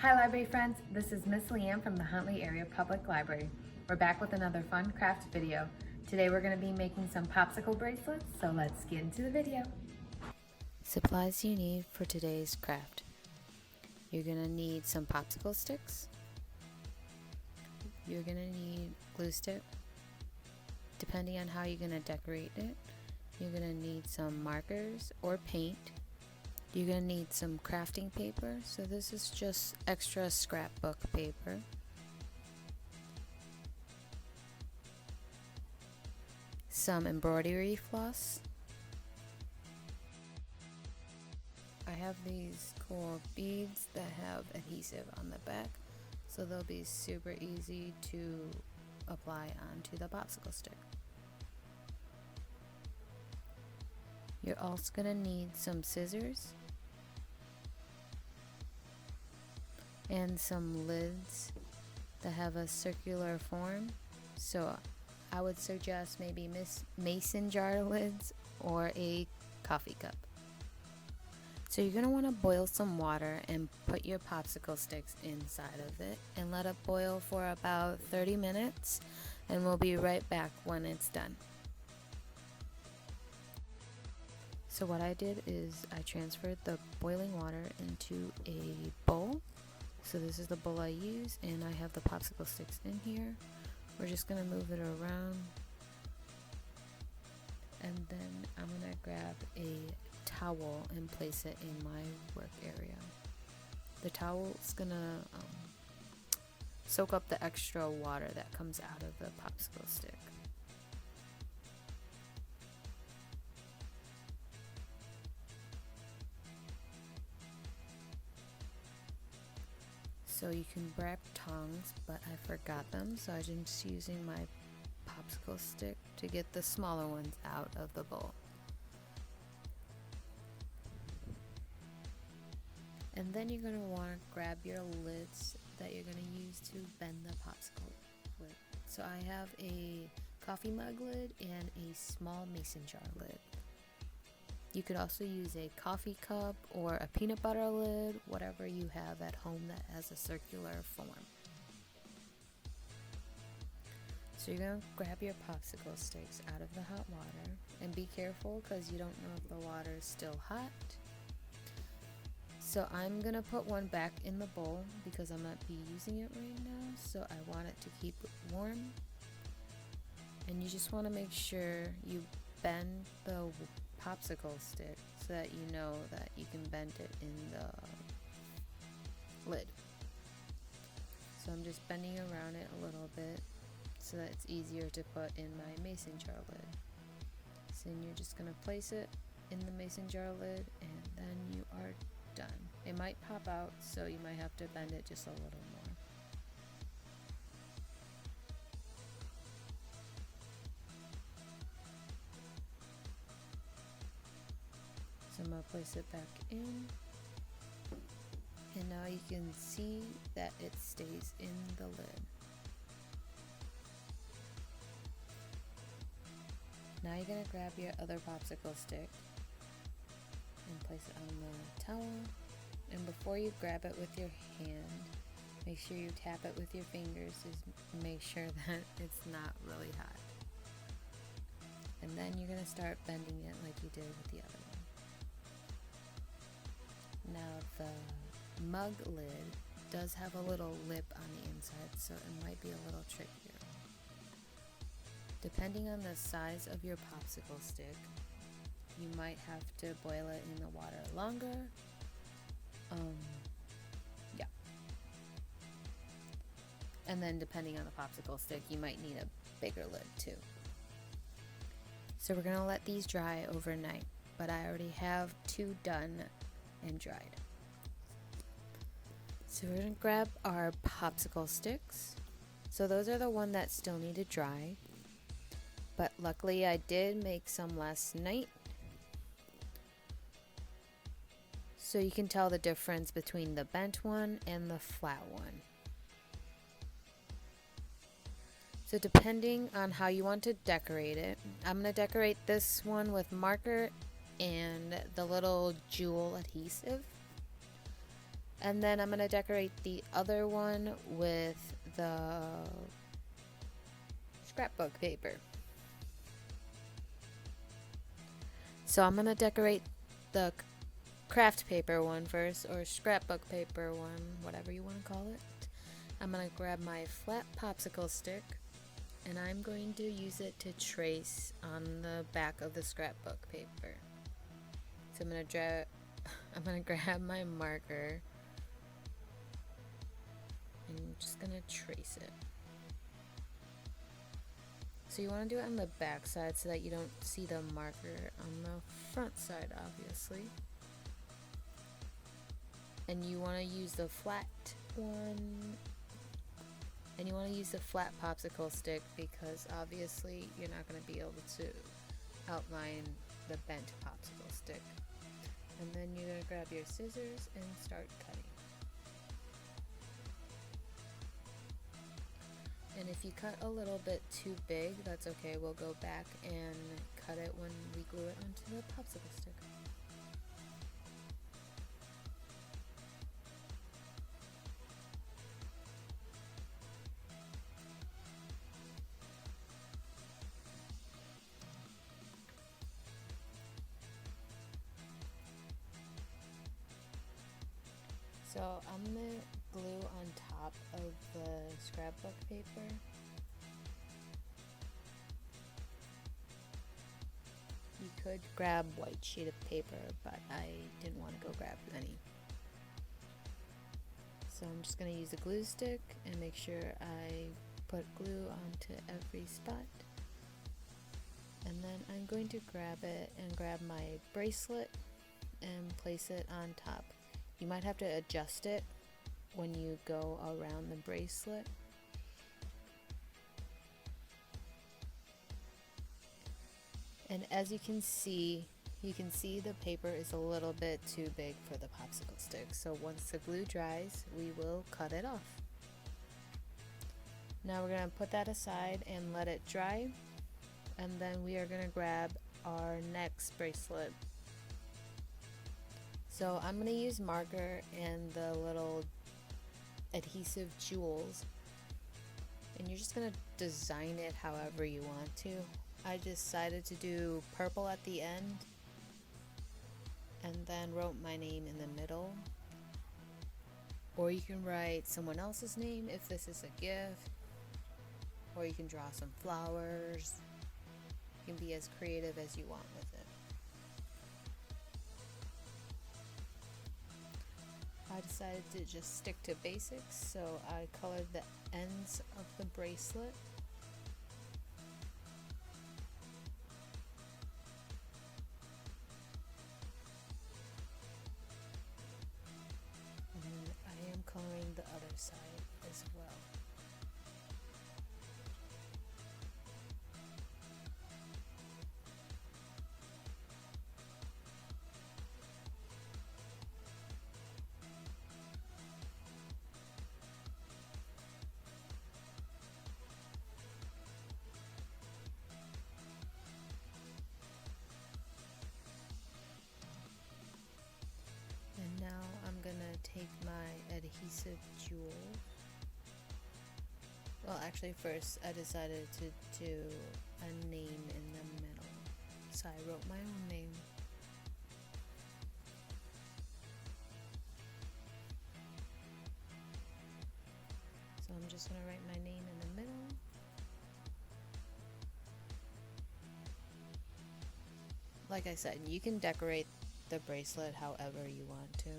Hi library friends, this is Miss Lian from the Huntley Area Public Library. We're back with another fun craft video. Today we're going to be making some popsicle bracelets, so let's get into the video. Supplies you need for today's craft. You're going to need some popsicle sticks. You're going to need glue stick. Depending on how you're going to decorate it, you're going to need some markers or paint. You're going to need some crafting paper. So this is just extra scrapbook paper. Some embroidery floss. I have these cool beads that have adhesive on the back, so they'll be super easy to apply onto the popsicle stick. You're also going to need some scissors and some lids that have a circular form. So I would suggest maybe mason jar lids or a coffee cup. So you're going to want to boil some water and put your popsicle sticks inside of it and let it boil for about 30 minutes, and we'll be right back when it's done. So what I did is I transferred the boiling water into a bowl. So this is the bowl I use, and I have the popsicle sticks in here. We're just going to move it around, and then I'm going to grab a towel and place it in my work area. The towel is going to soak up the extra water that comes out of the popsicle stick. So you can grab tongs, but I forgot them, so I'm just using my popsicle stick to get the smaller ones out of the bowl. And then you're going to want to grab your lids that you're going to use to bend the popsicle with. So I have a coffee mug lid and a small mason jar lid. You could also use a coffee cup or a peanut butter lid, whatever you have at home that has a circular form. So you're going to grab your popsicle sticks out of the hot water, and be careful because you don't know if the water is still hot. So I'm going to put one back in the bowl because I'm not be using it right now, so I want it to keep it warm. And you just want to make sure you bend the popsicle stick so that you know that you can bend it in the lid. So I'm just bending around it a little bit so that it's easier to put in my mason jar lid. So then you're just going to place it in the mason jar lid, and then you are done. It might pop out, so you might have to bend it just a little more. So I'm going to place it back in, and now you can see that it stays in the lid. Now you're going to grab your other popsicle stick and place it on the towel, and before you grab it with your hand, make sure you tap it with your fingers to make sure that it's not really hot. And then you're going to start bending it like you did with the other one. Now the mug lid does have a little lip on the inside, so it might be a little trickier. Depending on the size of your popsicle stick, you might have to boil it in the water longer. Yeah. And then depending on the popsicle stick, you might need a bigger lid too. So we're going to let these dry overnight, but I already have 2 done and dried. So we're going to grab our popsicle sticks. So those are the ones that still need to dry, but luckily I did make some last night. So you can tell the difference between the bent one and the flat one. So depending on how you want to decorate it, I'm going to decorate this one with marker and the little jewel adhesive. And then I'm going to decorate the other one with the scrapbook paper. So I'm going to decorate the craft paper one first, or scrapbook paper one, whatever you want to call it. I'm going to grab my flat popsicle stick, and I'm going to use it to trace on the back of the scrapbook paper. So I'm going to grab my marker, and I'm just going to trace it. So you want to do it on the back side so that you don't see the marker on the front side, obviously. And you want to use the flat one, and you want to use the flat popsicle stick because obviously you're not going to be able to outline the bent popsicle stick. And then you're going to grab your scissors and start cutting. And if you cut a little bit too big, that's okay. We'll go back and cut it when we glue it onto the popsicle stick. So I'm going to glue on top of the scrapbook paper. You could grab white sheet of paper, but I didn't want to go grab any. So I'm just going to use a glue stick and make sure I put glue onto every spot. And then I'm going to grab it and grab my bracelet and place it on top. You might have to adjust it when you go around the bracelet. And as you can see the paper is a little bit too big for the popsicle stick. So once the glue dries, we will cut it off. Now we're going to put that aside and let it dry. And then we are going to grab our next bracelet. So I'm going to use marker and the little adhesive jewels, and you're just going to design it however you want to. I decided to do purple at the end and then wrote my name in the middle, or you can write someone else's name if this is a gift, or you can draw some flowers. You can be as creative as you want with it. I decided to just stick to basics, so I colored the ends of the bracelet. And I am coloring the other side as well. And now I'm gonna take my adhesive jewel. Well, actually first I decided to do a name in the middle. So I wrote my own name. So I'm just gonna write my name in the middle. Like I said, you can decorate the bracelet however you want to.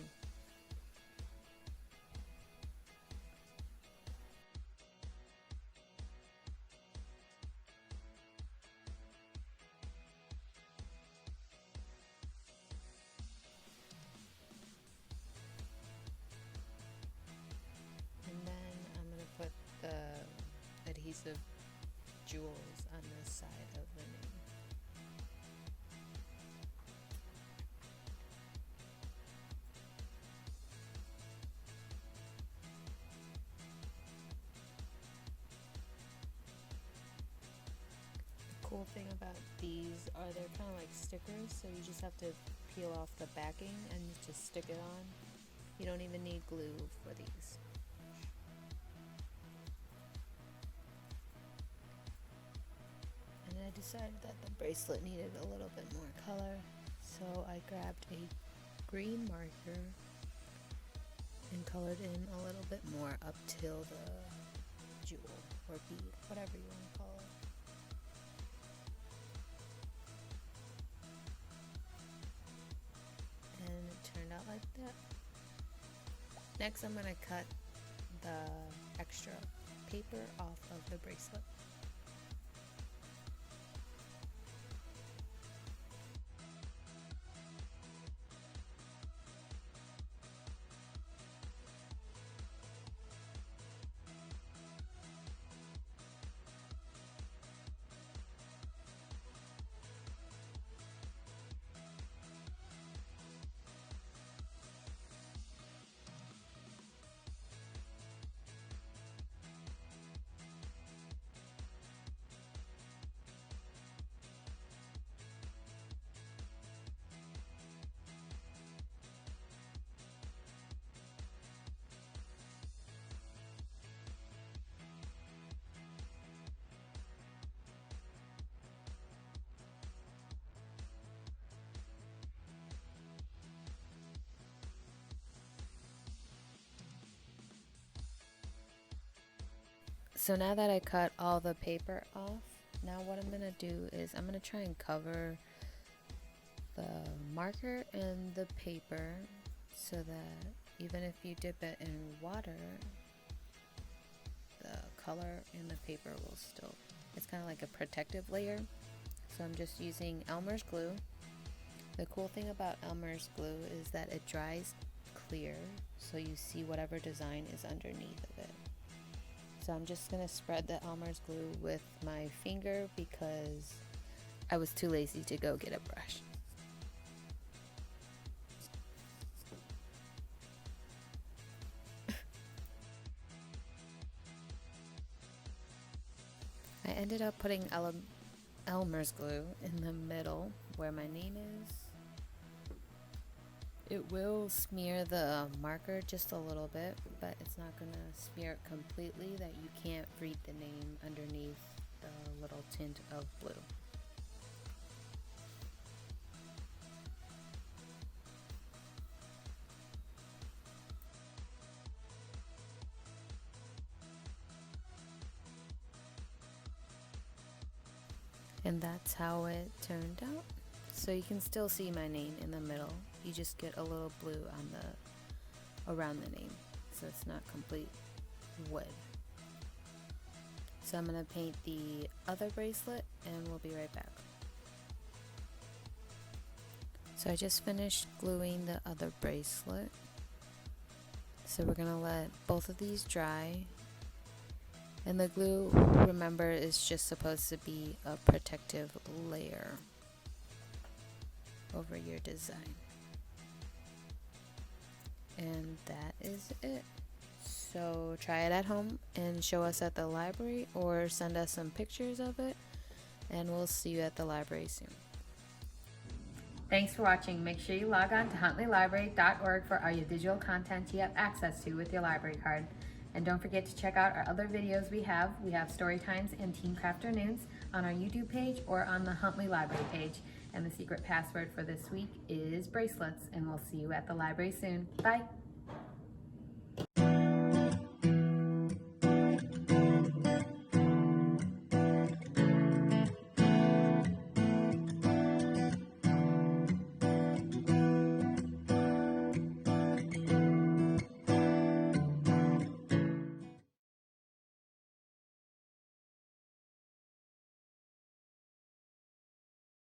And then I'm going to put the adhesive jewels on the side of the name. Cool thing about these are they're kind of like stickers, so you just have to peel off the backing and just stick it on. You don't even need glue for these. And I decided that the bracelet needed a little bit more color, so I grabbed a green marker and colored in a little bit more up till the jewel or bead, whatever you want to call it. And it turned out like that. Next, I'm going to cut the extra paper off of the bracelet. So now that I cut all the paper off, now what I'm going to do is I'm going to try and cover the marker and the paper so that even if you dip it in water, the color in the paper will still, it's kind of like a protective layer. So I'm just using Elmer's glue. The cool thing about Elmer's glue is that it dries clear, so you see whatever design is underneath of it. So I'm just going to spread the Elmer's glue with my finger because I was too lazy to go get a brush. I ended up putting Elmer's glue in the middle where my name is. It will smear the marker just a little bit, but it's not going to smear it completely that you can't read the name underneath the little tint of blue. And that's how it turned out. So you can still see my name in the middle. You just get a little blue on the around the name, so it's not complete wood. So I'm going to paint the other bracelet and we'll be right back. So I just finished gluing the other bracelet. So we're going to let both of these dry. And the glue, remember, is just supposed to be a protective layer over your design. And that is it. So try it at home and show us at the library or send us some pictures of it, and we'll see you at the library soon. Thanks for watching. Make sure you log on to huntleylibrary.org for all your digital content you have access to with your library card. And don't forget to check out our other videos we have. We have story times and teen crafternoons on our YouTube page or on the Huntley Library page. And the secret password for this week is bracelets. And we'll see you at the library soon. Bye.